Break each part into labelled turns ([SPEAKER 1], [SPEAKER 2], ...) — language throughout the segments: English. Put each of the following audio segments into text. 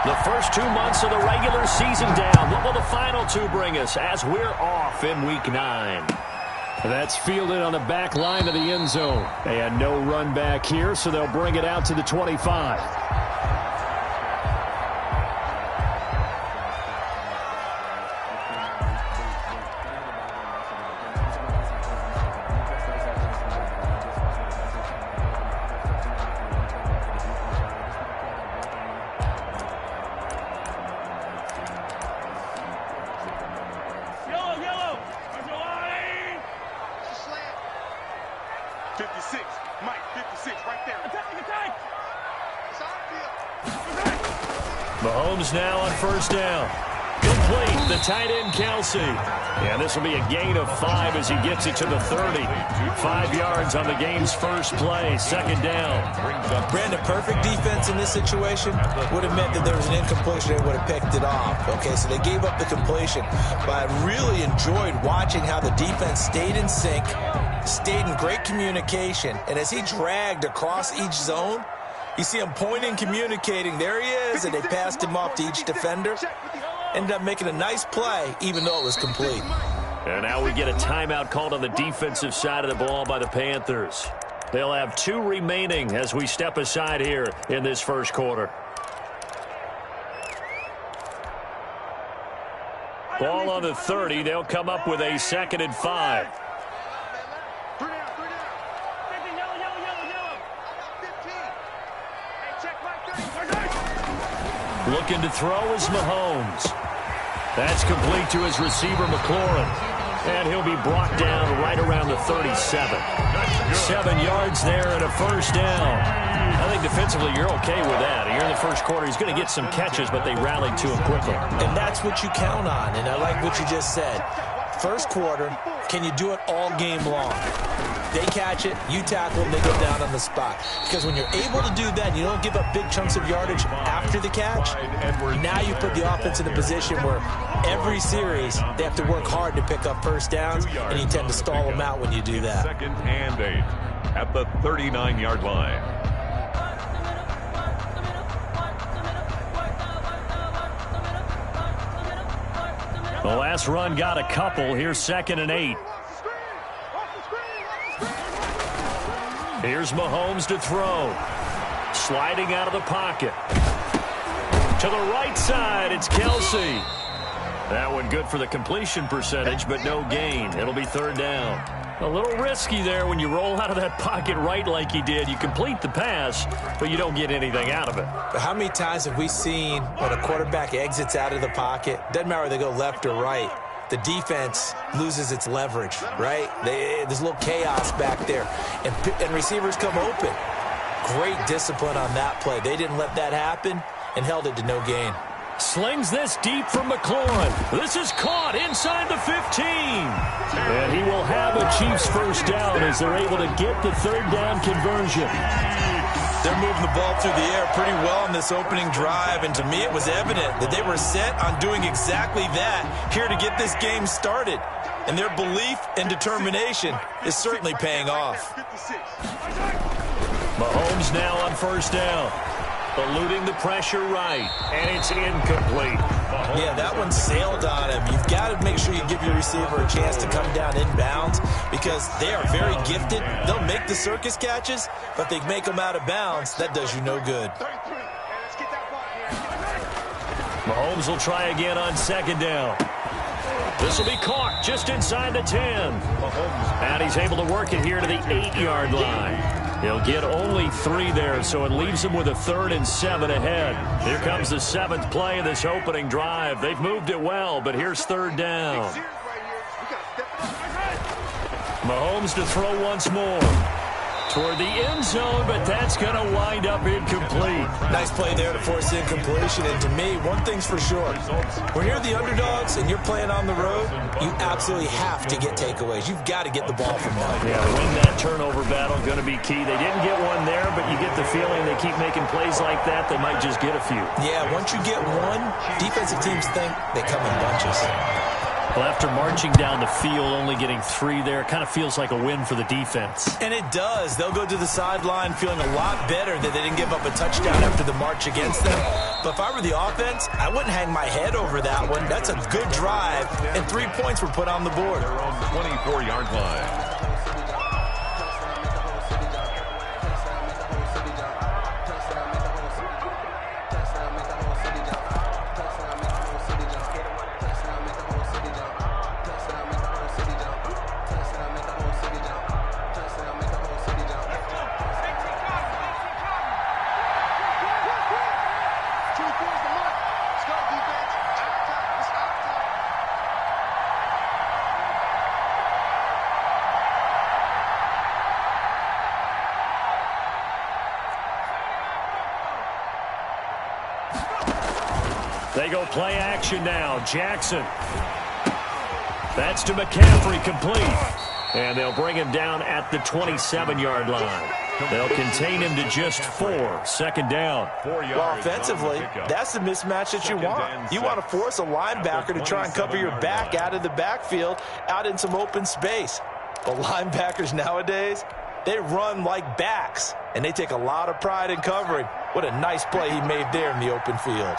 [SPEAKER 1] The first 2 months of the regular season down. What will the final two bring us as we're off in Week 9?
[SPEAKER 2] That's fielded on the back line of the end zone. They had no run back here, so they'll bring it out to the 25.
[SPEAKER 1] Mahomes now on first down. Complete, the tight end Kelsey. And this will be a gain of 5 as he gets it to the 30. 5 yards on the game's first play, second down.
[SPEAKER 3] Brandon, perfect defense in this situation would have meant that there was an incompletion. They would have picked it off. Okay, so they gave up the completion. But I really enjoyed watching how the defense stayed in sync, stayed in great communication, and as he dragged across each zone, you see him pointing, communicating. There he is, and they passed him off to each defender. Ended up making a nice play, even though it was complete.
[SPEAKER 1] And now we get a timeout called on the defensive side of the ball by the Panthers. They'll have 2 remaining as we step aside here in this first quarter. Ball on the 30. They'll come up with a 2nd and 5. Looking to throw is Mahomes. That's complete to his receiver, McLaurin. And he'll be brought down right around the 37. 7 yards there and a first down. I think defensively you're okay with that. Here in the first quarter, he's going to get some catches, but they rallied to him quickly.
[SPEAKER 3] And that's what you count on, and I like what you just said. First quarter, can you do it all game long? They catch it, you tackle them, they go down on the spot. Because when you're able to do that, you don't give up big chunks of yardage after the catch. Now you put the offense in a position where every series they have to work hard to pick up first downs, and you tend to stall them out when you do that.
[SPEAKER 4] 2nd and 8 at the 39-yard line.
[SPEAKER 1] The last run got a couple. Here's 2nd and 8. Here's Mahomes to throw. Sliding out of the pocket. To the right side, it's Kelsey. That one good for the completion percentage, but no gain. It'll be 3rd down. A little risky there when you roll out of that pocket right like he did. You complete the pass, but you don't get anything out of it.
[SPEAKER 3] But how many times have we seen when a quarterback exits out of the pocket, doesn't matter whether they go left or right, the defense loses its leverage, right? There's a little chaos back there, and receivers come open. Great discipline on that play. They didn't let that happen and held it to no gain.
[SPEAKER 1] Slings this deep from McLaurin. This is caught inside the 15. And he will have a Chiefs first down as they're able to get the 3rd down conversion.
[SPEAKER 3] They're moving the ball through the air pretty well in this opening drive, and to me it was evident that they were set on doing exactly that here to get this game started. And their belief and determination is certainly paying off.
[SPEAKER 1] Mahomes now on first down. Eluding the pressure right, and it's incomplete.
[SPEAKER 3] Yeah, that one sailed on him. You've got to make sure you give your receiver a chance to come down inbounds because they are very gifted. They'll make the circus catches, but they make them out of bounds. That does you no good.
[SPEAKER 1] Mahomes will try again on 2nd down. This will be caught just inside the 10. And he's able to work it here to the 8-yard line. He'll get only 3 there, so it leaves him with a 3rd and 7 ahead. Here comes the 7th play of this opening drive. They've moved it well, but here's 3rd down. Mahomes to throw once more. Toward the end zone, but that's going to wind up incomplete.
[SPEAKER 3] Nice play there to force incompletion, and to me, one thing's for sure. When you're the underdogs and you're playing on the road, you absolutely have to get takeaways. You've got to get the ball from them.
[SPEAKER 1] Yeah, win that turnover battle, going to be key. They didn't get one there, but you get the feeling they keep making plays like that, they might just get a few.
[SPEAKER 3] Yeah, once you get one, defensive teams think they come in bunches.
[SPEAKER 1] Well, after marching down the field, only getting 3 there, kind of feels like a win for the defense.
[SPEAKER 3] And it does. They'll go to the sideline feeling a lot better that they didn't give up a touchdown after the march against them. But if I were the offense, I wouldn't hang my head over that one. That's a good drive, and 3 points were put on the board.
[SPEAKER 4] They're on the 24-yard line.
[SPEAKER 1] They go play action now. Jackson. That's to McCaffrey, complete. And they'll bring him down at the 27-yard line. They'll contain him to just 4. Second down.
[SPEAKER 3] Well, offensively, that's the mismatch that you want. You want to force a linebacker to try and cover your back out of the backfield, out in some open space. But linebackers nowadays, they run like backs, and they take a lot of pride in covering. What a nice play he made there in the open field.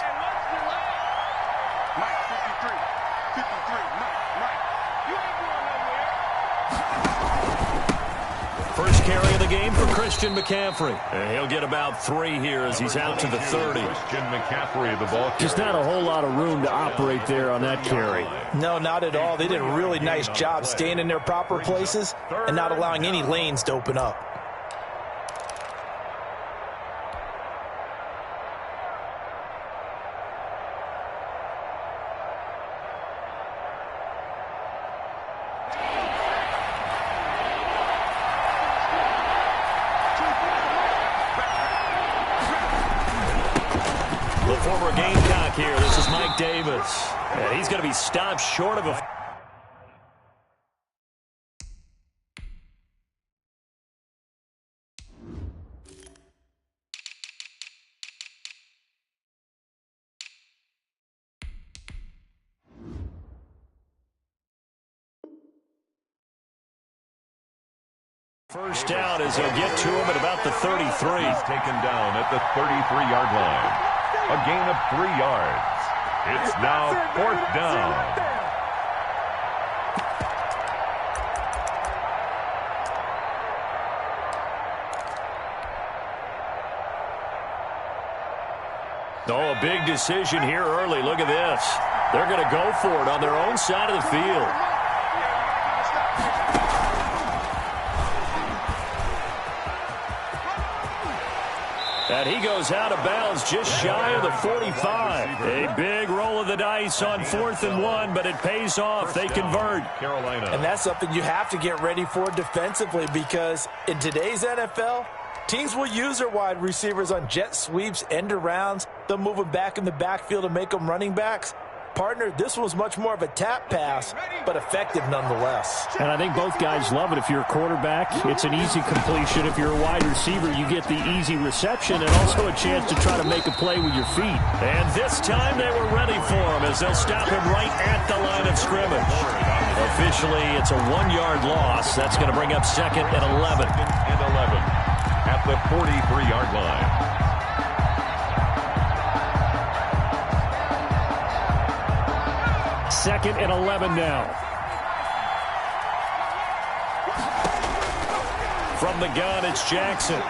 [SPEAKER 1] First carry of the game for Christian McCaffrey. And he'll get about 3 here as he's out to the 30.
[SPEAKER 4] Christian McCaffrey, the ball.
[SPEAKER 2] Just not a whole lot of room to operate there on that carry.
[SPEAKER 3] No, not at all. They did a really nice job staying in their proper places and not allowing any lanes to open up.
[SPEAKER 1] Former Gamecock here. This is Mike Davis. And he's going to be stopped short of a... First down as they'll get to him at about the 33.
[SPEAKER 4] He's taken down at the 33-yard line. A gain of 3 yards. It's now 4th down.
[SPEAKER 1] Oh, a big decision here early. Look at this. They're going to go for it on their own side of the field. And he goes out of bounds just shy of the 45. A big roll of the dice on 4th and 1, but it pays off. They convert.
[SPEAKER 4] Carolina.
[SPEAKER 3] And that's something you have to get ready for defensively, because in today's NFL, teams will use their wide receivers on jet sweeps, end arounds. They'll move them back in the backfield and make them running backs. Partner, this was much more of a tap pass, but effective nonetheless.
[SPEAKER 2] And I think both guys love it. If you're a quarterback, it's an easy completion. If you're a wide receiver, you get the easy reception and also a chance to try to make a play with your feet.
[SPEAKER 1] And this time they were ready for him as they'll stop him right at the line of scrimmage. Officially, it's a 1-yard loss. That's going to bring up 2nd and 11.
[SPEAKER 4] 2nd and 11 at the 43-yard line.
[SPEAKER 2] Second and 11 now.
[SPEAKER 1] From the gun, it's Jackson.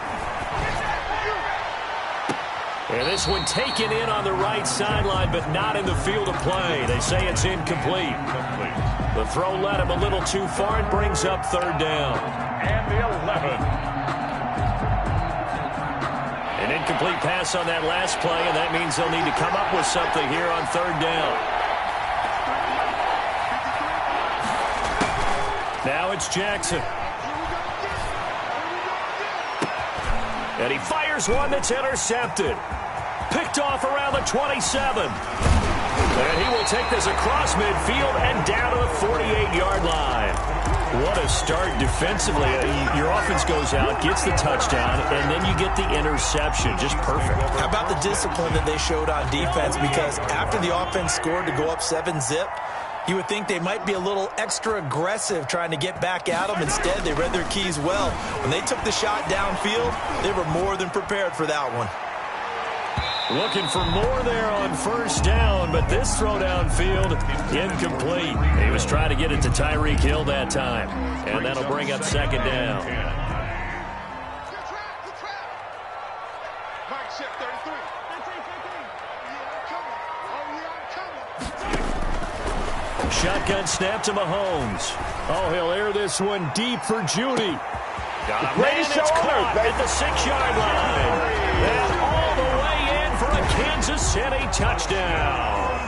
[SPEAKER 1] And this one taken in on the right sideline, but not in the field of play. They say it's incomplete. The throw led him a little too far. It brings up 3rd down.
[SPEAKER 4] And the 11.
[SPEAKER 1] An incomplete pass on that last play, and that means they'll need to come up with something here on 3rd down. Now it's Jackson. And he fires one that's intercepted. Picked off around the 27. And he will take this across midfield and down to the 48-yard line. What a start defensively. Your offense goes out, gets the touchdown, and then you get the interception. Just perfect.
[SPEAKER 3] How about the discipline that they showed on defense? Because after the offense scored to go up 7-zip, You would think they might be a little extra aggressive trying to get back at them. Instead, they read their keys well. When they took the shot downfield, they were more than prepared for that one.
[SPEAKER 1] Looking for more there on first down, but this throw downfield, incomplete. He was trying to get it to Tyreek Hill that time, and that'll bring up second down. Shotgun snap to Mahomes. Oh, he'll air this one deep for Judy. Got a man, it's caught at the 6-yard line. And all the way in for a Kansas City touchdown.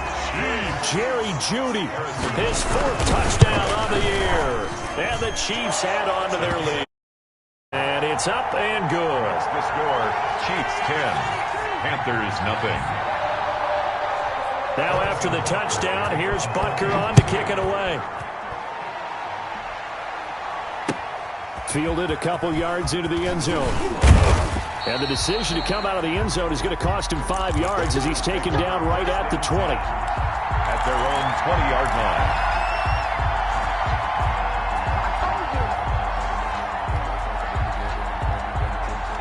[SPEAKER 1] Jerry Judy, his 4th touchdown on the year. And the Chiefs add on to their lead. And it's up and good.
[SPEAKER 4] That's the score. Chiefs 10, Panthers nothing.
[SPEAKER 1] Now after the touchdown, here's Butker on to kick it away.
[SPEAKER 2] Fielded a couple yards into the end zone. And the decision to come out of the end zone is going to cost him 5 yards as he's taken down right at the 20.
[SPEAKER 4] At their own 20-yard line.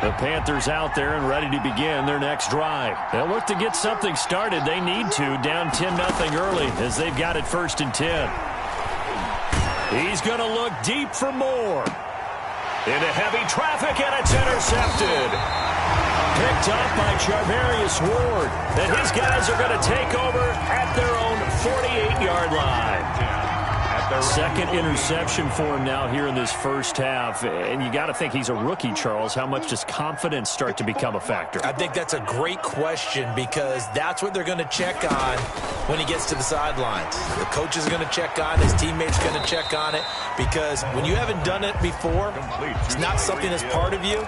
[SPEAKER 1] The Panthers out there and ready to begin their next drive. They'll look to get something started. They need to, down 10-0 early as they've got it 1st and 10. He's going to look deep for more. Into heavy traffic, and it's intercepted. Picked up by Charvarius Ward. And his guys are going to take over at their own 48-yard line. Second interception for him now here in this first half. And you got to think he's a rookie, Charles. How much does confidence start to become a factor?
[SPEAKER 3] I think that's a great question because that's what they're going to check on when he gets to the sidelines. The coach is going to check on it. His teammates are going to check on it because when you haven't done it before, it's not something that's part of you.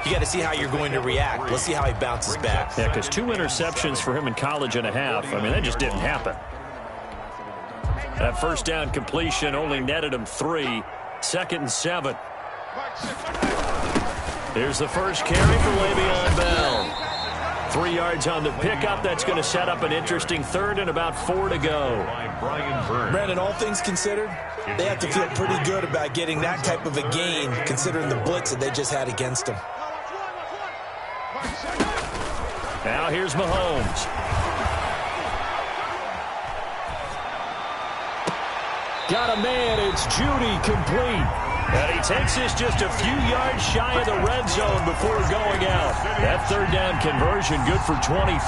[SPEAKER 3] You got to see how you're going to react. Let's see how he bounces back.
[SPEAKER 1] Yeah, because 2 interceptions for him in college and a half. I mean, that just didn't happen. That first down completion only netted him 3. 2nd and 7. Here's the first carry for Le'Veon Bell. 3 yards on the pickup. That's going to set up an interesting 3rd and about 4 to go.
[SPEAKER 3] Brandon, all things considered, they have to feel pretty good about getting that type of a gain considering the blitz that they just had against them.
[SPEAKER 1] Now here's Mahomes. Got a man, it's Judy, complete. And he takes this just a few yards shy of the red zone before going out. That 3rd down conversion good for 23.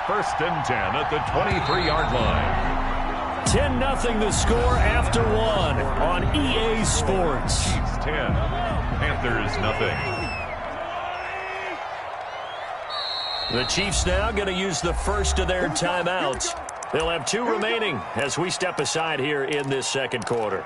[SPEAKER 4] 1st and 10 at the 23-yard line.
[SPEAKER 1] 10-0 the score after 1 on EA Sports.
[SPEAKER 4] Chiefs 10, Panthers nothing.
[SPEAKER 1] The Chiefs now going to use the first of their timeouts. They'll have 2 remaining as we step aside here in this second quarter.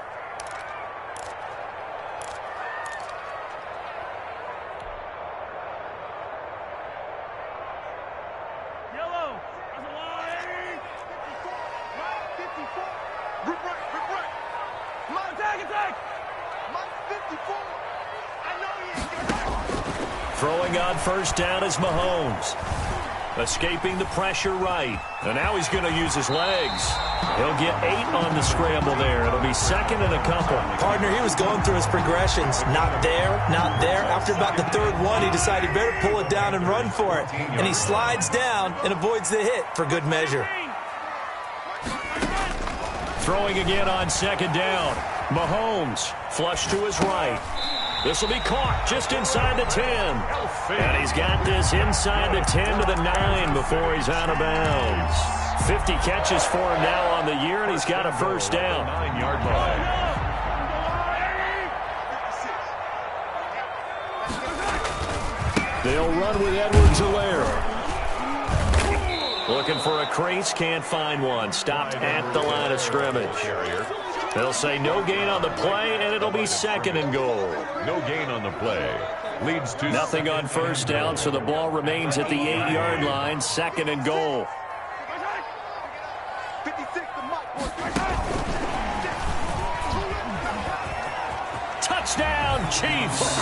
[SPEAKER 5] Yellow. Come on, attack.
[SPEAKER 1] Throwing on first down is Mahomes. Escaping the pressure right. And now he's going to use his legs. He'll get 8 on the scramble there. It'll be 2nd and a couple.
[SPEAKER 3] Partner, he was going through his progressions. Not there, not there. After about the 3rd one, he decided better pull it down and run for it. And he slides down and avoids the hit for good measure.
[SPEAKER 1] Throwing again on 2nd down. Mahomes flush to his right. This will be caught just inside the 10. And he's got this inside the 10 to the 9 before he's out of bounds. 50 catches for him now on the year, and he's got a first down.
[SPEAKER 4] 9-yard line.
[SPEAKER 1] They'll run with Edwards-Helaire. Looking for a crease, can't find one. Stopped at the line of scrimmage. They'll say no gain on the play, and it'll be 2nd and goal.
[SPEAKER 4] No gain on the play. Leads to
[SPEAKER 1] nothing on first down, so the ball remains at the 8-yard line. 2nd and goal. Touchdown, Chiefs!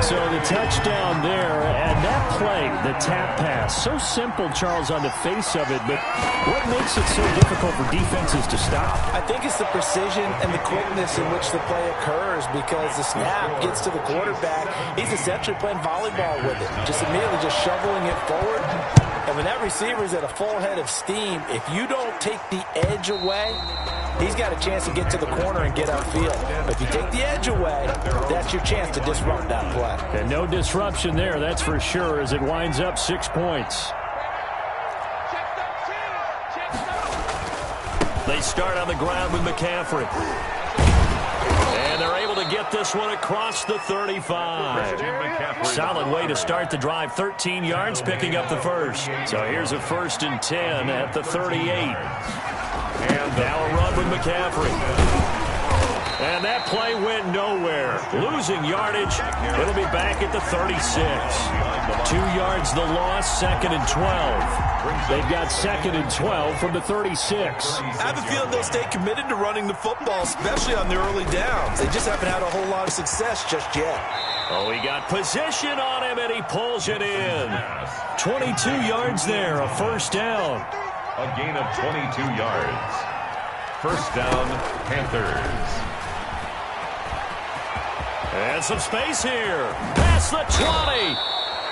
[SPEAKER 2] So the touchdown there, and that play, the tap pass, so simple, Charles, on the face of it, but what makes it so difficult for defenses to stop?
[SPEAKER 3] I think it's the precision and the quickness in which the play occurs, because the snap gets to the quarterback. He's essentially playing volleyball with it, just immediately just shoveling it forward. And when that receiver is at a full head of steam, if you don't take the edge away, he's got a chance to get to the corner and get upfield. But if you take the edge away, that's your chance to disrupt that play.
[SPEAKER 2] And no disruption there, that's for sure, as it winds up 6 points.
[SPEAKER 1] They start on the ground with McCaffrey. And they're able to get this one across the 35. Solid way to start the drive. 13 yards, picking up the first. So here's a 1st and 10 at the 38. And now a run with McCaffrey. And that play went nowhere. Losing yardage. It'll be back at the 36. 2 yards the loss, 2nd and 12. They've got 2nd and 12 from the 36.
[SPEAKER 3] I have a feeling they'll stay committed to running the football, especially on the early downs. They just haven't had a whole lot of success just yet.
[SPEAKER 1] Oh, he got position on him, and he pulls it in. 22 yards there, a 1st down.
[SPEAKER 4] A gain of 22 yards. 1st down, Panthers.
[SPEAKER 1] And some space here. Past the 20.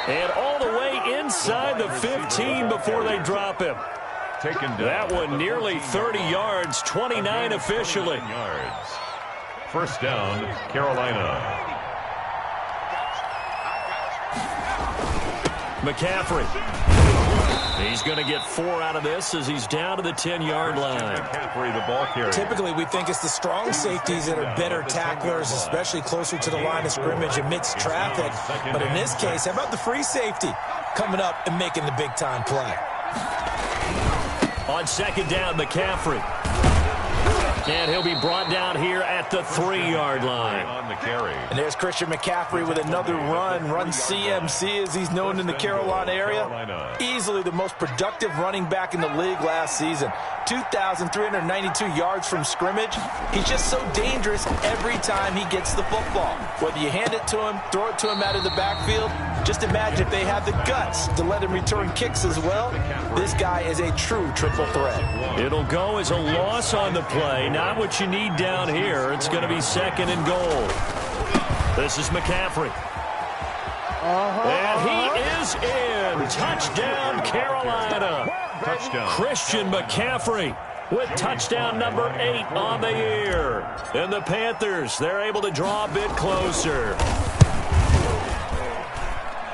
[SPEAKER 1] And all the way inside the 15 before they drop him.
[SPEAKER 4] Taken down.
[SPEAKER 1] That one nearly 30 yards, 29 officially.
[SPEAKER 4] Yards. 1st down, Carolina.
[SPEAKER 1] McCaffrey. He's going to get 4 out of this as he's down to the 10-yard line.
[SPEAKER 4] McCaffrey, the ball carrier.
[SPEAKER 3] Typically, we think it's the strong safeties that are better tacklers, especially closer to the line of scrimmage amidst traffic. But in this case, how about the free safety coming up and making the big-time play?
[SPEAKER 1] On 2nd down, McCaffrey. And he'll be brought down here at the 3-yard line.
[SPEAKER 4] On the carry.
[SPEAKER 3] And there's Christian McCaffrey with another run CMC, as he's known in the Carolina area. Easily the most productive running back in the league last season. 2,392 yards from scrimmage. He's just so dangerous every time he gets the football. Whether you hand it to him, throw it to him out of the backfield, just imagine if they have the guts to let him return kicks as well. This guy is a true triple threat.
[SPEAKER 1] It'll go as a loss on the play. Not what you need down here. It's going to be 2nd and goal. This is McCaffrey. And he is in. Touchdown, Carolina.
[SPEAKER 4] Touchdown.
[SPEAKER 1] Christian McCaffrey with touchdown number 8 on the year. And the Panthers, they're able to draw a bit closer.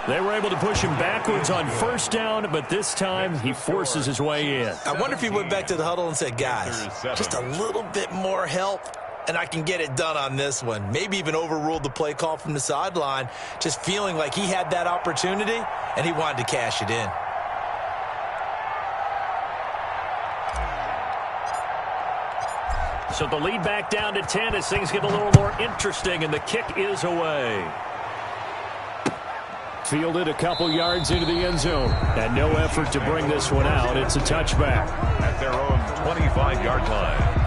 [SPEAKER 1] They were able to push him backwards on 1st down, but this time he forces his way in.
[SPEAKER 3] I wonder if he went back to the huddle and said, guys, just a little bit more help, and I can get it done on this one. Maybe even overruled the play call from the sideline, just feeling like he had that opportunity, and he wanted to cash it in.
[SPEAKER 1] So the lead back down to 10 as things get a little more interesting, and the kick is away.
[SPEAKER 2] Fielded a couple yards into the end zone. And no effort to bring this one out. It's a touchback.
[SPEAKER 4] At their own 25-yard line.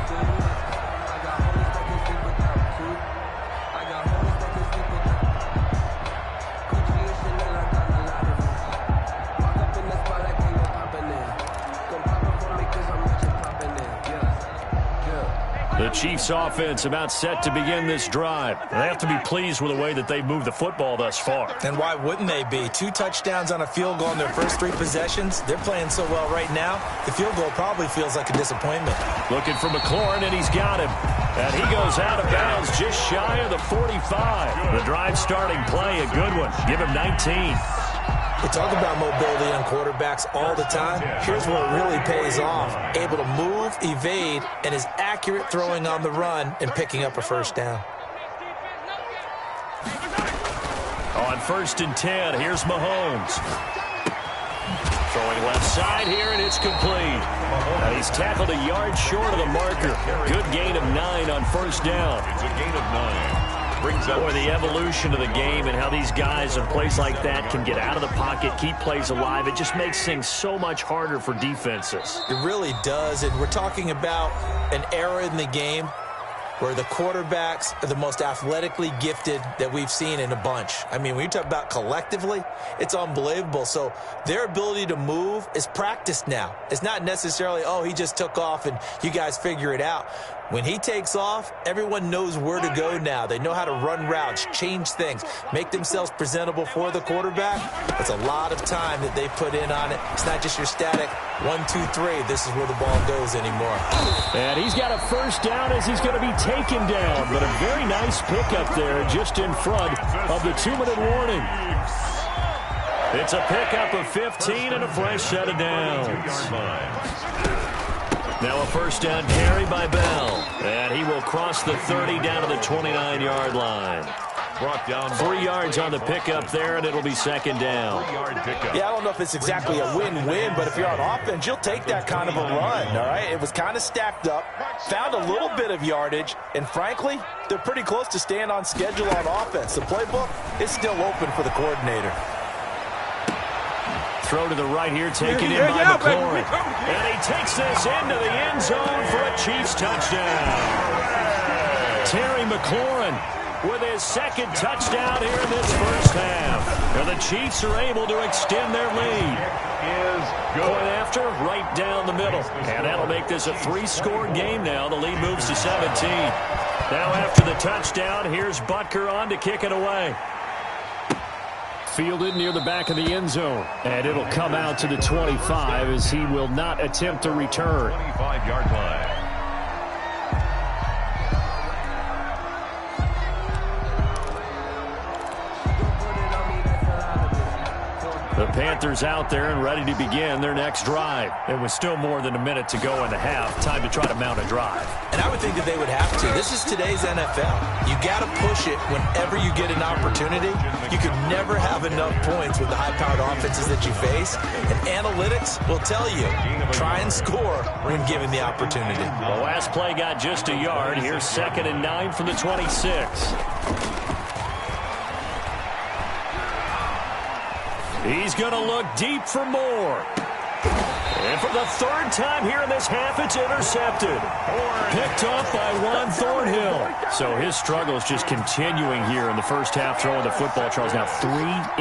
[SPEAKER 1] The Chiefs offense about set to begin this drive. They have to be pleased with the way that they've moved the football thus far.
[SPEAKER 3] And why wouldn't they be? 2 touchdowns on a field goal in their first 3 possessions. They're playing so well right now, the field goal probably feels like a disappointment.
[SPEAKER 1] Looking for McLaurin, and he's got him. And he goes out of bounds just shy of the 45. The drive starting play, a good one. Give him 19.
[SPEAKER 3] We talk about mobility on quarterbacks all the time. Here's where it really pays off. Able to move, evade, and is accurate throwing on the run and picking up a 1st down.
[SPEAKER 1] On 1st and 10, here's Mahomes. Throwing left side here, and it's complete. And he's tackled a yard short of the marker. Good gain of 9 on 1st down.
[SPEAKER 4] It's a gain of 9. Brings up
[SPEAKER 1] Boy, the evolution of the game and how these guys in plays like that can get out of the pocket, keep plays alive. It just makes things so much harder for defenses.
[SPEAKER 3] It really does, and we're talking about an era in the game where the quarterbacks are the most athletically gifted that we've seen in a bunch. I mean, when you talk about collectively, it's unbelievable. So their ability to move is practiced now. It's not necessarily, oh, he just took off and you guys figure it out. When he takes off, everyone knows where to go now. They know how to run routes, change things, make themselves presentable for the quarterback. That's a lot of time that they put in on it. It's not just your static 1, 2, 3. This is where the ball goes anymore.
[SPEAKER 2] And he's got a first down as he's going to be taken down. But a very nice pickup there just in front of the 2-minute warning.
[SPEAKER 1] It's a pickup of 15 and a fresh set of downs. Now a first down carry by Bell. And he will cross the 30 down to the 29-yard line. Brought down 3 yards on the pickup there, and it'll be second down.
[SPEAKER 3] Yeah, I don't know if it's exactly a win-win, but if you're on offense, you'll take that kind of a run, all right? It was kind of stacked up, found a little bit of yardage, and frankly, they're pretty close to staying on schedule on offense. The playbook is still open for the coordinator.
[SPEAKER 1] Throw to the right here, taken in by McLaurin. And he takes this into the end zone for a Chiefs touchdown. Terry McLaurin with his second touchdown here in this first half. And the Chiefs are able to extend their lead. Going after right down the middle. And that'll make this a 3-score game now. The lead moves to 17. Now after the touchdown, here's Butker on to kick it away.
[SPEAKER 2] Fielded near the back of the end zone. And it'll come out to the 25 as he will not attempt to return.
[SPEAKER 4] 25-yard line.
[SPEAKER 1] The Panthers out there and ready to begin their next drive. It was still more than a minute to go in the half. Time to try to mount a drive.
[SPEAKER 3] And I would think that they would have to. This is today's NFL. You got to push it whenever you get an opportunity. You could never have enough points with the high-powered offenses that you face. And analytics will tell you, try and score when given the opportunity.
[SPEAKER 1] The last play got just a yard. Here's 2nd and 9 from the 26. He's going to look deep for more. And for the 3rd time here in this half, it's intercepted. Picked off by Juan Thornhill. So his struggle is just continuing here in the first half, throwing the football. Charles, now 3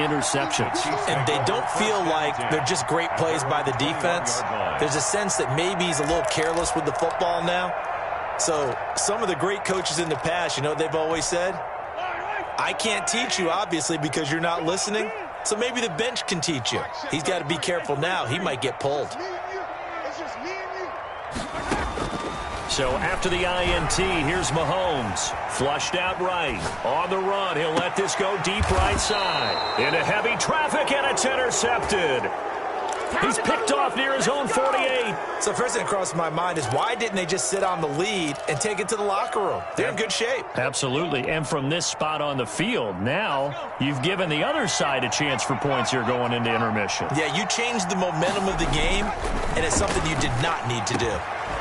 [SPEAKER 1] interceptions.
[SPEAKER 3] And they don't feel like they're just great plays by the defense. There's a sense that maybe he's a little careless with the football now. So some of the great coaches in the past, you know what they've always said? I can't teach you, obviously, because you're not listening. So maybe the bench can teach you. He's got to be careful now. He might get pulled.
[SPEAKER 1] So after the INT, here's Mahomes. Flushed out right. On the run, he'll let this go deep right side. Into heavy traffic, and it's intercepted. He's picked off near his own 48.
[SPEAKER 3] So first thing that crosses my mind is why didn't they just sit on the lead and take it to the locker room? They're in good shape.
[SPEAKER 1] Absolutely. And from this spot on the field, now you've given the other side a chance for points here going into intermission.
[SPEAKER 3] Yeah, you changed the momentum of the game, and it's something you did not need to do.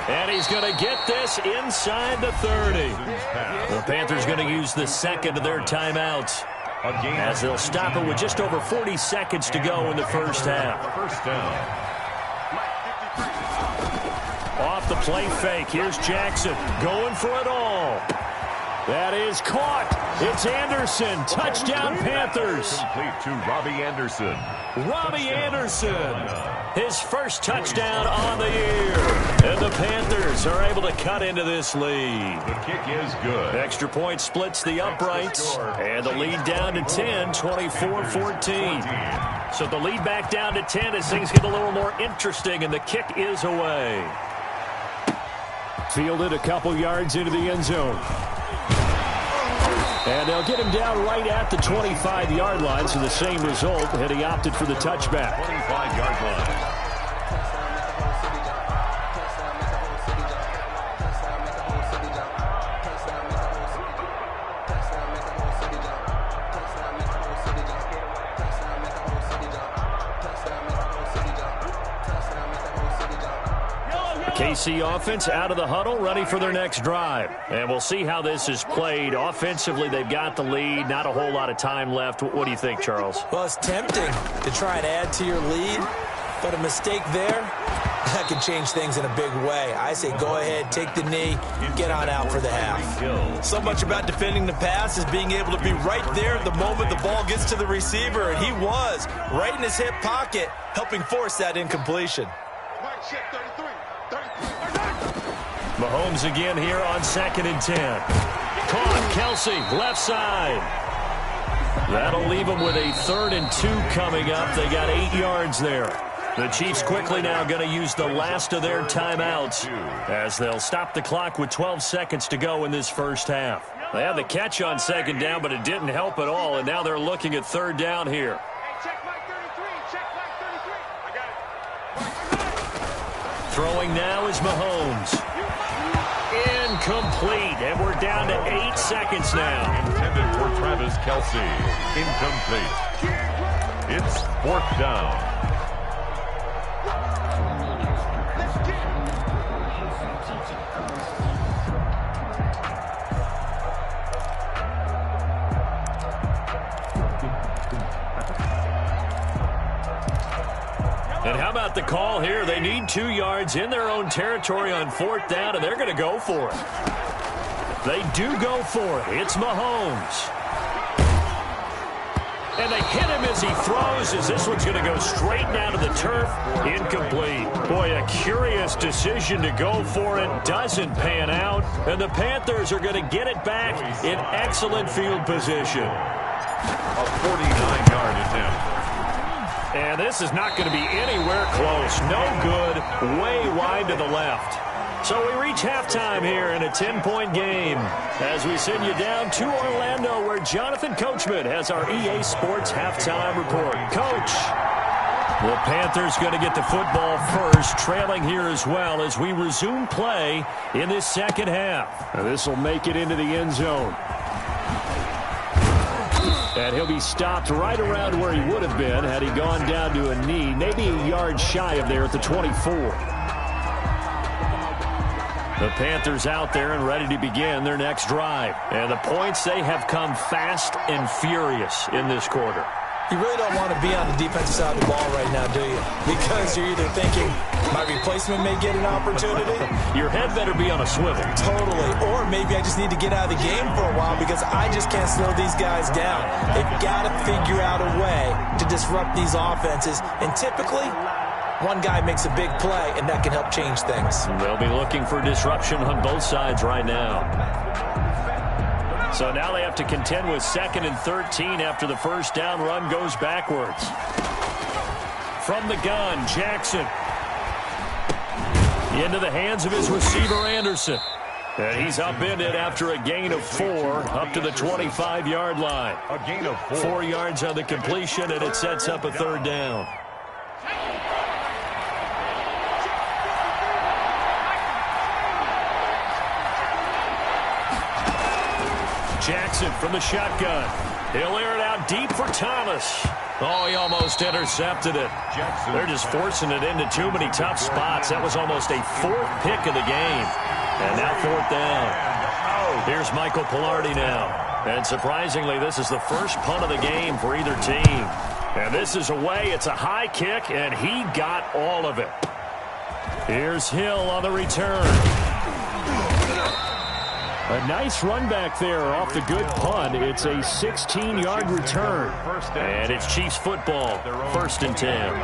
[SPEAKER 1] And he's going to get this inside the 30. The Panthers going to use the second of their timeouts, as they'll stop it with just over 40 seconds to go in the first half.
[SPEAKER 4] First down.
[SPEAKER 1] Off the play fake, here's Jackson going for it all. That is caught. It's Anderson. Touchdown, Panthers.
[SPEAKER 4] Complete to Robbie Anderson.
[SPEAKER 1] Robbie Anderson. His first touchdown on the year. And the Panthers are able to cut into this lead.
[SPEAKER 4] The kick is good.
[SPEAKER 1] Extra point splits the uprights. And the lead down to 10, 24-14. So the lead back down to 10 as things get a little more interesting, and the kick is away.
[SPEAKER 2] Fielded a couple yards into the end zone. And they'll get him down right at the 25-yard line, so the same result, and he opted for the touchback.
[SPEAKER 4] 25-yard line.
[SPEAKER 1] KC offense out of the huddle, ready for their next drive. And we'll see how this is played. Offensively, they've got the lead. Not a whole lot of time left. What do you think, Charles?
[SPEAKER 3] Well, it's tempting to try and add to your lead, but a mistake there that can change things in a big way. I say go ahead, take the knee, get on out for the half.
[SPEAKER 6] So much about defending the pass is being able to be right there at the moment the ball gets to the receiver, and he was right in his hip pocket, helping force that incompletion.
[SPEAKER 1] Mahomes again here on 2nd and 10. Caught, Kelsey, left side. That'll leave them with a 3rd and 2 coming up. They got 8 yards there. The Chiefs quickly now going to use the last of their timeouts as they'll stop the clock with 12 seconds to go in this first half. They had the catch on 2nd down, but it didn't help at all, and now they're looking at 3rd down here. Throwing now is Mahomes. Incomplete, and we're down to 8 seconds now.
[SPEAKER 4] Intended for Travis Kelsey. Incomplete. It's 4th down.
[SPEAKER 1] And how about the call here? They need 2 yards in their own territory on 4th down, and they're going to go for it. They do go for it. It's Mahomes. And they hit him as he throws, as this one's going to go straight down to the turf. Incomplete. Boy, a curious decision to go for it. Doesn't pan out. And the Panthers are going to get it back in excellent field position.
[SPEAKER 4] A 49-yard attempt.
[SPEAKER 1] And this is not going to be anywhere close. No good. Way wide to the left. So we reach halftime here in a 10-point game as we send you down to Orlando, where Jonathan Coachman has our EA Sports halftime report. Coach. The Panthers going to get the football first, trailing here as well as we resume play in this second half.
[SPEAKER 2] This will make it into the end zone. And he'll be stopped right around where he would have been had he gone down to a knee, maybe a yard shy of there at the 24. The Panthers out there and ready to begin their next drive. And the points, they have come fast and furious in this quarter.
[SPEAKER 3] You really don't want to be on the defensive side of the ball right now, do you? Because you're either thinking my replacement may get an opportunity.
[SPEAKER 1] Your head better be on a swivel.
[SPEAKER 3] Totally. Or maybe I just need to get out of the game for a while because I just can't slow these guys down. They've got to figure out a way to disrupt these offenses. And typically, one guy makes a big play, and that can help change things.
[SPEAKER 1] They'll be looking for disruption on both sides right now. So now they have to contend with 2nd and 13 after the first down run goes backwards. From the gun, Jackson. Into the hands of his receiver, Anderson. And he's upended after a gain of 4 up to the 25-yard line.
[SPEAKER 4] A gain of 4.
[SPEAKER 1] 4 yards on the completion, and it sets up a 3rd down. Jackson from the shotgun. He'll air it out deep for Thomas. Oh, he almost intercepted it. They're just forcing it into too many tough spots. That was almost a 4th pick of the game. And now 4th down. Here's Michael Pilardi now. And surprisingly, this is the first punt of the game for either team. And this is away. It's a high kick, and he got all of it. Here's Hill on the return.
[SPEAKER 2] A nice run back there off the good punt. It's a 16-yard return.
[SPEAKER 1] And it's Chiefs football, 1st and 10.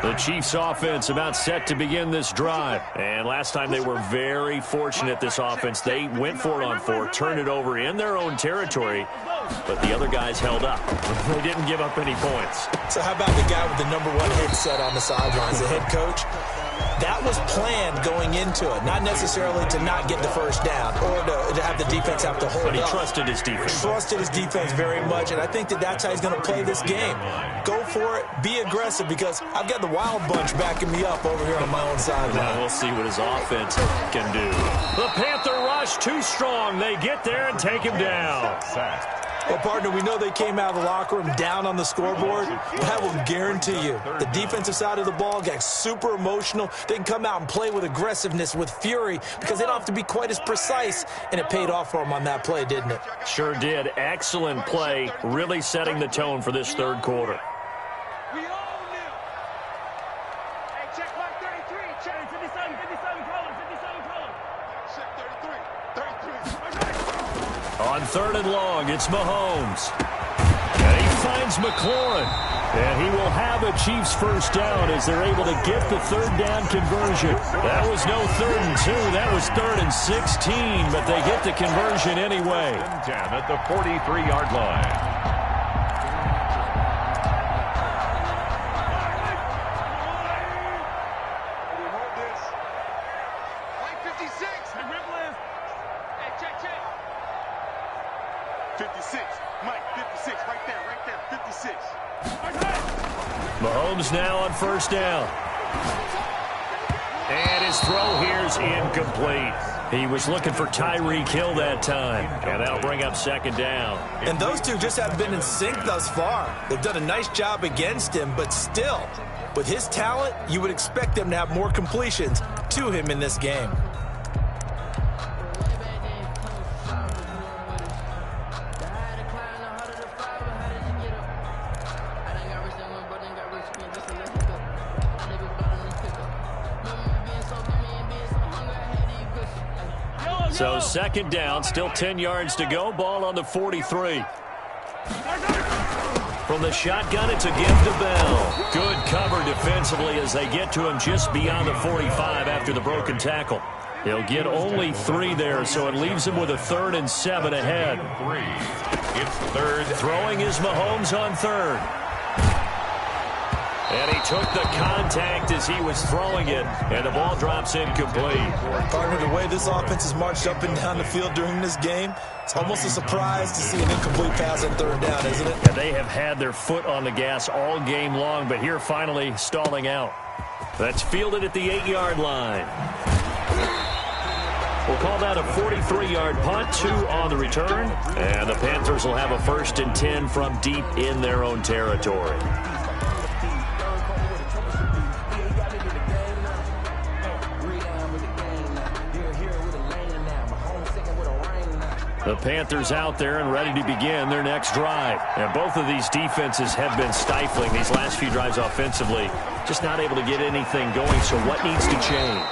[SPEAKER 1] The Chiefs offense about set to begin this drive. And last time they were very fortunate, this offense. They went for it on 4, turned it over in their own territory, but the other guys held up. They didn't give up any points.
[SPEAKER 3] So how about the guy with the #1 headset on the sidelines, the head coach? That was planned going into it, not necessarily to not get the first down or to have the defense have to hold up.
[SPEAKER 1] But he trusted his defense.
[SPEAKER 3] Trusted his defense very much, and I think that's how he's going to play this game. Go for it, be aggressive, because I've got the Wild Bunch backing me up over here on my own sideline.
[SPEAKER 1] Now we'll see what his offense can do. The Panther rush too strong. They get there and take him down.
[SPEAKER 3] Well, partner, we know they came out of the locker room down on the scoreboard. I will guarantee you, the defensive side of the ball got super emotional. They can come out and play with aggressiveness, with fury, because they don't have to be quite as precise, and it paid off for them on that play, didn't it?
[SPEAKER 1] Sure did. Excellent play, really setting the tone for this third quarter.
[SPEAKER 5] We own them. Hey, check mark 33. Check 57 colors. 57 colors. Check 33.
[SPEAKER 1] On third and long, it's Mahomes. And he finds McLaurin. And he will have a Chiefs first down as they're able to get the third down conversion. That was no 3rd and 2. That was 3rd and 16, but they get the conversion anyway.
[SPEAKER 4] 10 at the 43-yard line.
[SPEAKER 1] Mahomes now on first down. And his throw here's incomplete. He was looking for Tyreek Hill that time. And that'll bring up second down.
[SPEAKER 3] And those two just haven't been in sync thus far. They've done a nice job against him, but still, with his talent, you would expect them to have more completions to him in this game.
[SPEAKER 1] So second down, still 10 yards to go. Ball on the 43. From the shotgun, it's a give to Bell. Good cover defensively as they get to him just beyond the 45 after the broken tackle. He'll get only 3 there, so it leaves him with a 3rd and 7 ahead.
[SPEAKER 4] It's third.
[SPEAKER 1] Throwing is Mahomes on third. And he took the contact as he was throwing it, and the ball drops incomplete.
[SPEAKER 3] Partner, the way this offense has marched up and down the field during this game, it's almost a surprise to see an incomplete pass on third down, isn't it?
[SPEAKER 1] And they have had their foot on the gas all game long, but here finally stalling out. That's fielded at the 8-yard line. We'll call that a 43-yard punt, 2 on the return, and the Panthers will have a 1st and 10 from deep in their own territory. The Panthers out there and ready to begin their next drive. And both of these defenses have been stifling these last few drives offensively. Just not able to get anything going, so what needs to change?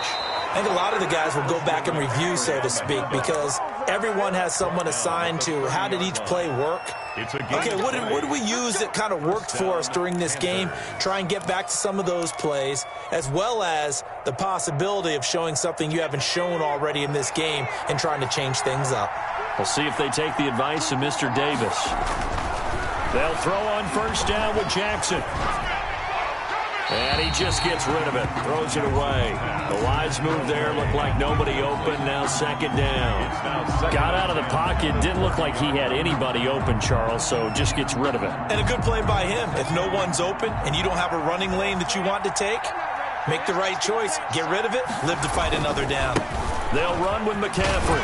[SPEAKER 3] I think a lot of the guys will go back and review, so to speak, because everyone has someone assigned to how did each play work. Okay, what did we use that kind of worked for us during this game? Try and get back to some of those plays, as well as the possibility of showing something you haven't shown already in this game and trying to change things up.
[SPEAKER 1] We'll see if they take the advice of Mr. Davis. They'll throw on first down with Jackson. And he just gets rid of it, throws it away. The wise move there, looked like nobody open, now second down. Got out of the pocket, didn't look like he had anybody open, Charles, so just gets rid of it.
[SPEAKER 3] And a good play by him. If no one's open and you don't have a running lane that you want to take, make the right choice, get rid of it, live to fight another down.
[SPEAKER 1] They'll run with McCaffrey.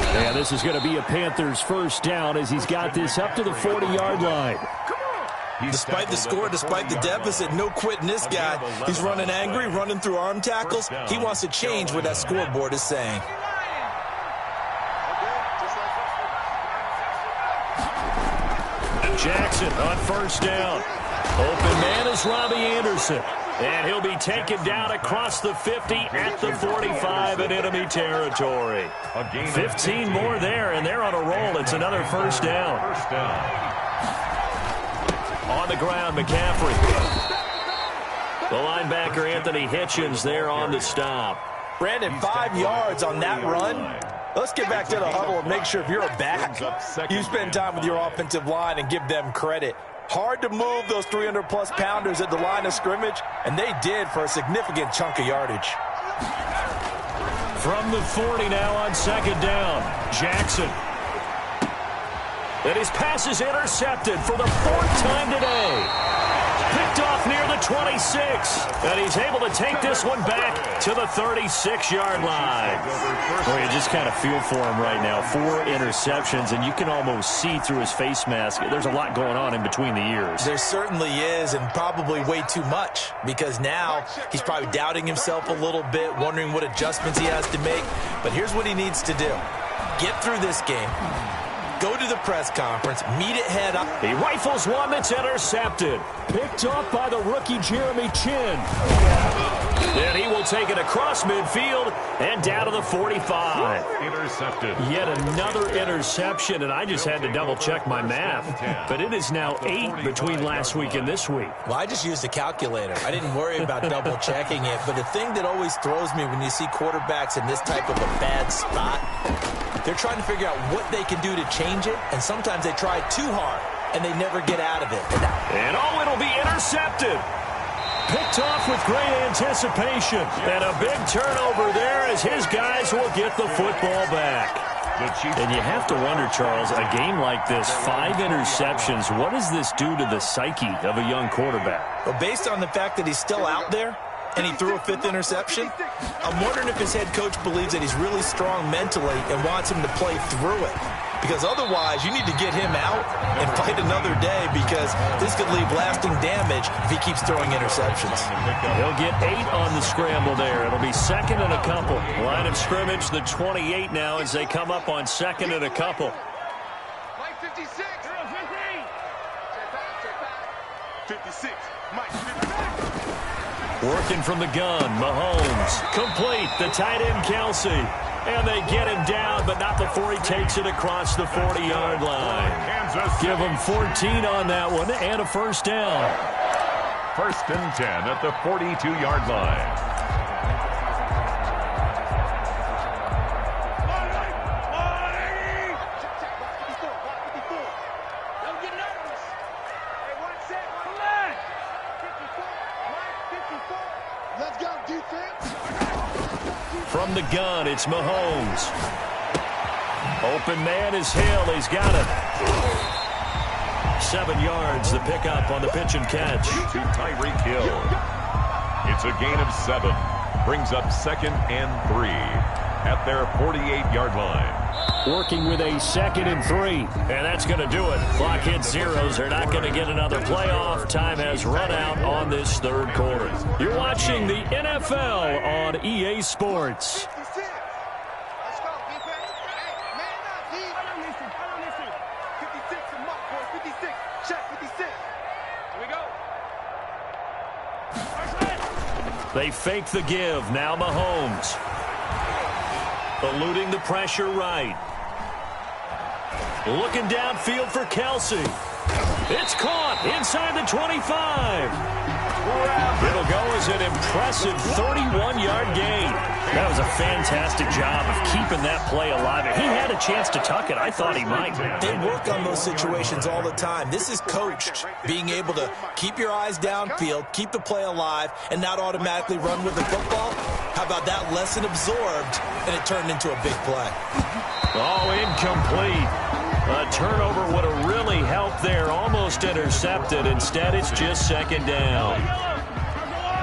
[SPEAKER 1] And this is going to be a Panthers first down as he's got this up to the 40-yard line.
[SPEAKER 3] Despite the score, despite the deficit, no quitting this guy. He's running angry, running through arm tackles. He wants to change what that scoreboard is saying.
[SPEAKER 1] Jackson on first down. Open man is Robbie Anderson. And he'll be taken down across the 50 at the 45 in enemy territory. 15 more there, and they're on a roll. It's another first down. On the ground, McCaffrey. The linebacker, Anthony Hitchens, there on the stop.
[SPEAKER 3] Brandon, 5 yards on that run. Let's get back to the huddle and make sure if you're a back, you spend time with your offensive line and give them credit. Hard to move those 300-plus pounders at the line of scrimmage, and they did for a significant chunk of yardage.
[SPEAKER 1] From the 40 now on second down, Jackson. And his pass is intercepted for the 4th time today. Picked off near the the 26. And he's able to take this one back to the 36-yard line.
[SPEAKER 2] Well, you just kind of feel for him right now. 4 interceptions, and you can almost see through his face mask. There's a lot going on in between the ears.
[SPEAKER 3] There certainly is, and probably way too much, because now he's probably doubting himself a little bit, wondering what adjustments he has to make. But here's what he needs to do. Get through this game. Go to the press conference, meet it head on.
[SPEAKER 1] He rifles one that's intercepted. Picked off by the rookie Jeremy Chinn. Then he will take it across midfield and down to the 45.
[SPEAKER 4] Intercepted.
[SPEAKER 1] Yet another interception, and I just had to double-check my math. But it is now 8 between last week and this week.
[SPEAKER 3] Well, I just used a calculator. I didn't worry about double-checking it. But the thing that always throws me when you see quarterbacks in this type of a bad spot, they're trying to figure out what they can do to change it, and sometimes they try too hard, and they never get out of it.
[SPEAKER 1] And it'll be intercepted. Picked off with great anticipation. And a big turnover there as his guys will get the football back.
[SPEAKER 2] And you have to wonder, Charles, a game like this, 5 interceptions, what does this do to the psyche of a young quarterback?
[SPEAKER 3] Well, based on the fact that he's still out there, and he threw a 5th interception, I'm wondering if his head coach believes that he's really strong mentally and wants him to play through it. Because otherwise, you need to get him out and fight another day, because this could leave lasting damage if he keeps throwing interceptions.
[SPEAKER 1] He'll get 8 on the scramble there. It'll be 2nd and a couple. Line of scrimmage, the 28 now as they come up on 2nd and a couple.
[SPEAKER 5] Mike 56. 56. Mike 56.
[SPEAKER 1] Working from the gun, Mahomes. Complete, the tight end, Kelsey. And they get him down, but not before he takes it across the 40-yard line. Give him 14 on that one and a first down.
[SPEAKER 4] 1st and 10 at the 42-yard line.
[SPEAKER 1] From the gun, it's Mahomes. Open man is Hill. He's got it. 7 yards, the pickup on the pitch and catch.
[SPEAKER 4] To Tyreek Hill. It's a gain of 7. Brings up 2nd and 3 at their 48-yard line.
[SPEAKER 2] Working with a 2nd and 3.
[SPEAKER 1] And that's going to do it. Clock hits zeros. They're not going to get another playoff. Time has run out on this 3rd quarter. You're watching the NFL on EA Sports.
[SPEAKER 5] 56. Let's go, defense. Hey, man up, D. I don't listen. 56 and Mark, boys. 56. Check 56. Here we go.
[SPEAKER 1] They fake the give. Now Mahomes. Eluding the pressure right. Looking downfield for Kelsey. It's caught inside the 25. It'll go as an impressive 31-yard gain. That was a fantastic job of keeping that play alive. If he had a chance to tuck it, I thought he might.
[SPEAKER 3] They work on those situations all the time. This is coached, being able to keep your eyes downfield, keep the play alive, and not automatically run with the football. How about that lesson absorbed, and it turned into a big play?
[SPEAKER 1] Oh, incomplete. A turnover would have really helped there. Almost intercepted. Instead, it's just 2nd down.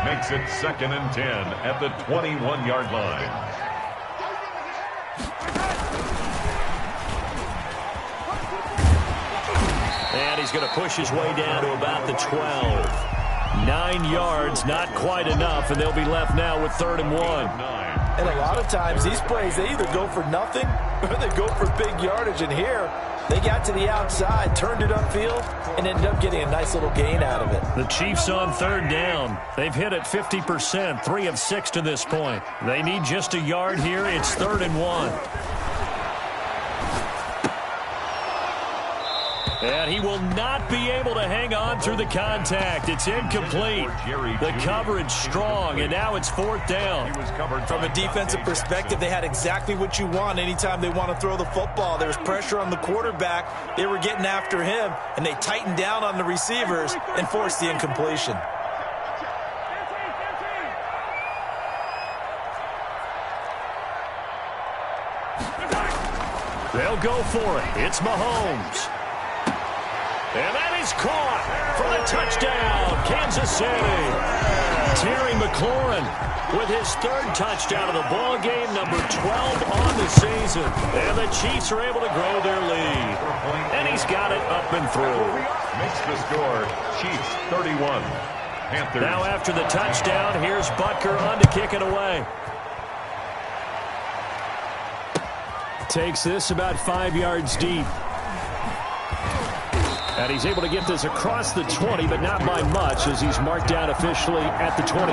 [SPEAKER 4] Makes it 2nd and 10 at the 21-yard line.
[SPEAKER 1] And he's going to push his way down to about the 12. 9 yards, not quite enough, and they'll be left now with 3rd and 1.
[SPEAKER 3] And a lot of times, these plays, they either go for nothing or they go for big yardage. And here, they got to the outside, turned it upfield, and ended up getting a nice little gain out of it.
[SPEAKER 1] The Chiefs on 3rd down. They've hit it 50%, 3 of 6 to this point. They need just a yard here. It's 3rd and 1. And he will not be able to hang on through the contact. It's incomplete. The coverage strong, and now it's 4th down.
[SPEAKER 3] From a defensive perspective, they had exactly what you want anytime they want to throw the football. There was pressure on the quarterback. They were getting after him, and they tightened down on the receivers and forced the incompletion.
[SPEAKER 1] They'll go for it. It's Mahomes. And that is caught for the touchdown, Kansas City. Terry McLaurin with his third touchdown of the ball game, number 12 on the season. And the Chiefs are able to grow their lead. And he's got it up and through.
[SPEAKER 4] Makes the score Chiefs 31. Panthers.
[SPEAKER 1] Now after the touchdown, here's Butker on to kick it away.
[SPEAKER 2] Takes this about 5 yards deep. And he's able to get this across the 20, but not by much, as he's marked down officially at the 21.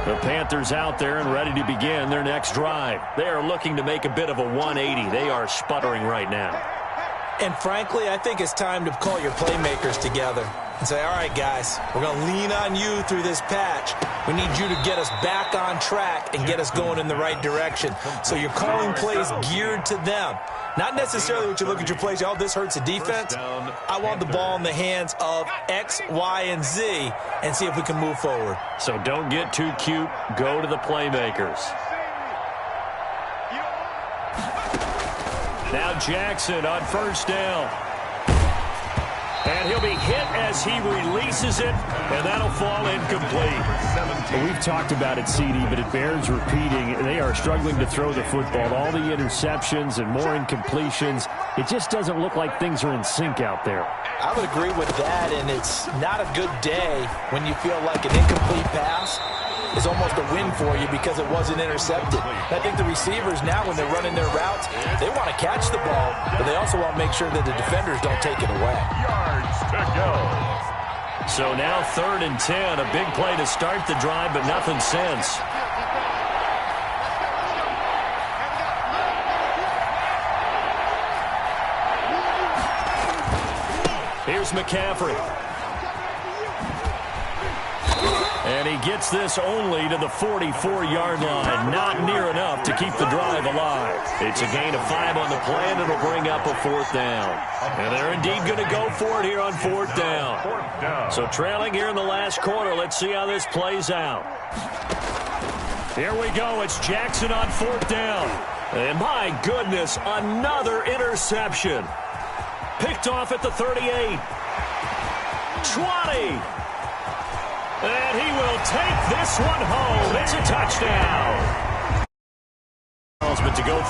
[SPEAKER 1] The Panthers out there and ready to begin their next drive. They are looking to make a bit of a 180. They are sputtering right now.
[SPEAKER 6] And frankly, I think it's time to call your playmakers together and say, all right, guys, we're going to lean on you through this patch. We need you to get us back on track and get us going in the right direction. So you're calling plays geared to them. Not necessarily what you look at your plays, oh, this hurts the defense. I want the ball in the hands of X, Y, and Z and see if we can move forward.
[SPEAKER 1] So don't get too cute. Go to the playmakers. Now Jackson on first down. And he'll be hit as he releases it, and that'll fall incomplete.
[SPEAKER 2] Well, we've talked about it, CD, but it bears repeating. They are struggling to throw the football. All the interceptions and more incompletions. It just doesn't look like things are in sync out there.
[SPEAKER 6] I would agree with that, and it's not a good day when you feel like an incomplete pass is almost a win for you because it wasn't intercepted. I think the receivers now, when they're running their routes, they want to catch the ball, but they also want to make sure that the defenders don't take it away.
[SPEAKER 4] Yards to go.
[SPEAKER 1] So now 3rd and 10, a big play to start the drive, but nothing since. Here's McCaffrey. And he gets this only to the 44-yard line. Not near enough to keep the drive alive. It's a gain of 5 on the play, and it'll bring up a 4th down. And they're indeed going to go for it here on 4th down. So trailing here in the last quarter. Let's see how this plays out. Here we go. It's Jackson on 4th down. And my goodness, another interception. Picked off at the 38. 20. And he will take this one home. It's a touchdown. But to go